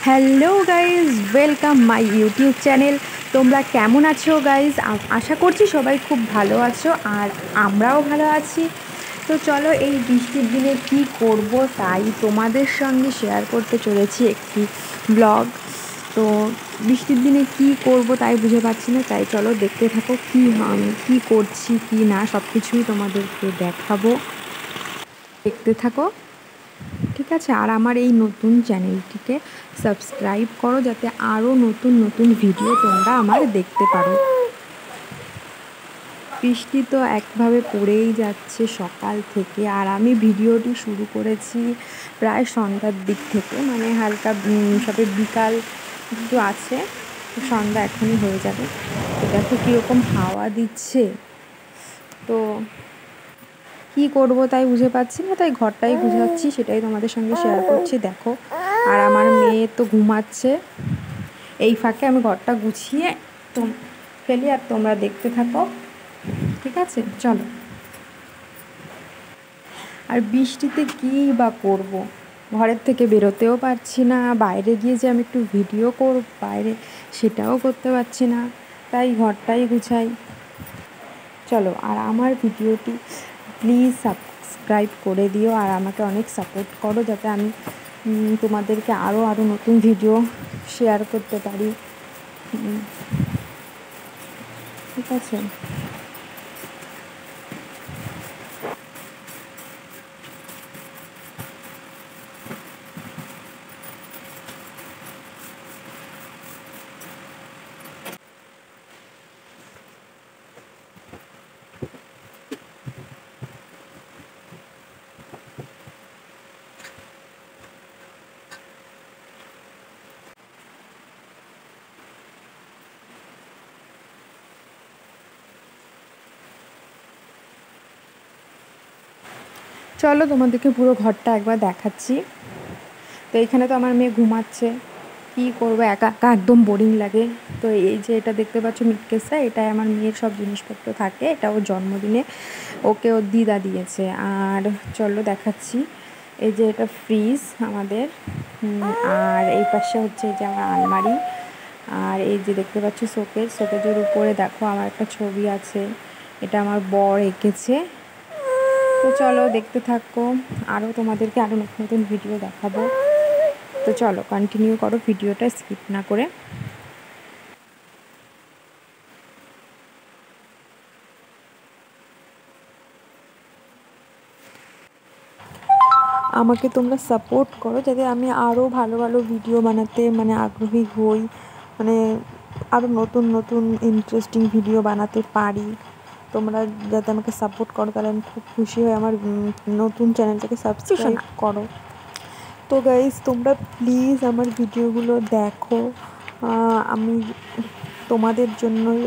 Hello guys, welcome my YouTube channel. তোমরা কেমন আছো গাইজ? আশা করছি সবাই খুব ভালো আছো, আর আমরাও ভালো আছি। তো চলো, এই বৃষ্টির দিনে কি করব তাই তোমাদের সঙ্গে শেয়ার করতে চলেছি একটি ব্লগ। তো বৃষ্টির দিনে কি করব তাই বুঝে পাচ্ছি না, তাই চলো দেখতে থাকো আমি কী করছি কি না সব কিছুই তোমাদেরকে দেখাবো। দেখতে থাকো, ঠিক আছে? আর আমার এই নতুন চ্যানেলটিকে সাবস্ক্রাইব করো, যাতে আরও নতুন নতুন ভিডিও তোমরা আমার দেখতে পারো। বৃষ্টি তো একভাবে পড়েই যাচ্ছে সকাল থেকে, আর আমি ভিডিওটি শুরু করেছি প্রায় সন্ধ্যার দিক থেকে, মানে হালকা সবে বিকাল একটু আছে, সন্ধ্যা এখনই হয়ে যাবে। তো দেখো কীরকম হাওয়া দিচ্ছে, তো কি করব তাই বুঝে পাচ্ছি না, তাই ঘরটাই গুছাচ্ছি, সেটাই তোমাদের সঙ্গে শেয়ার করছি। দেখো, আর আমার মেয়ে তো ঘুমাচ্ছে, এই ফাঁকে আমি ঘরটা গুছিয়ে ফেলি, আর তোমরা দেখতে থাকো, ঠিক আছে? চলো। আর বৃষ্টিতে কী বা করব, ঘরের থেকে বেরোতেও পারছি না, বাইরে গিয়ে যে আমি একটু ভিডিও করব বাইরে, সেটাও করতে পারছি না, তাই ঘরটাই গুছাই। চলো, আর আমার ভিডিওটি প্লিজ সাবস্ক্রাইব করে দিও, আর আমাকে অনেক সাপোর্ট করো, যাতে আমি তোমাদেরকে আরও নতুন ভিডিও শেয়ার করতে পারি, ঠিক আছে? চলো, তোমাদেরকে পুরো ঘরটা একবার দেখাচ্ছি। তো এইখানে তো আমার মেয়ে ঘুমাচ্ছে, কী করবো, একা একা একদম বোরিং লাগে। তো এই যে এটা দেখতে পাচ্ছ মিটকেসটা, এটাই আমার মেয়ের সব জিনিসপত্র থাকে, এটা ওর জন্মদিনে ওকে ওর দিদা দিয়েছে। আর চলো দেখাচ্ছি, এই যে এটা ফ্রিজ আমাদের, আর এই পাশে হচ্ছে এই যে আমার আলমারি, আর এই যে দেখতে পাচ্ছ শোকেজের উপরে দেখো আমার একটা ছবি আছে, এটা আমার বর এঁকেছে। তো চলো দেখতে থাকো, আরও তোমাদেরকে আরও নতুন নতুন ভিডিও দেখাবো। তো চলো কন্টিনিউ করো ভিডিওটা স্কিপ না করে। আমাকে তোমরা সাপোর্ট করো, যাতে আমি আরও ভালো ভালো ভিডিও বানাতে আগ্রহী হই, আরও নতুন নতুন ইন্টারেস্টিং ভিডিও বানাতে পারি। তোমরা যাতে আমাকে সাপোর্ট করো, তাহলে আমি খুব খুশি হই। আমার নতুন চ্যানেলটাকে সাবস্ক্রাইব করো। তো গাইজ, তোমরা প্লিজ আমার ভিডিওগুলো দেখো। আমি তোমাদের জন্যই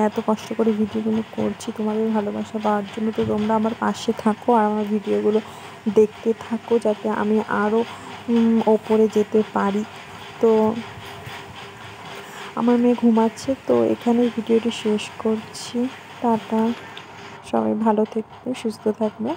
এত কষ্ট করে ভিডিওগুলো করছি, তোমাদের ভালোবাসা পাওয়ার জন্য। তো তোমরা আমার পাশে থাকো, আর আমার ভিডিওগুলো দেখতে থাকো, যাতে আমি আরও ওপরে যেতে পারি। তো আমার মেয়ে ঘুমাচ্ছে, তো এখানে ভিডিওটি শেষ করছি। টাটা, সবাই ভালো থাকবে, সুস্থ থাকবে।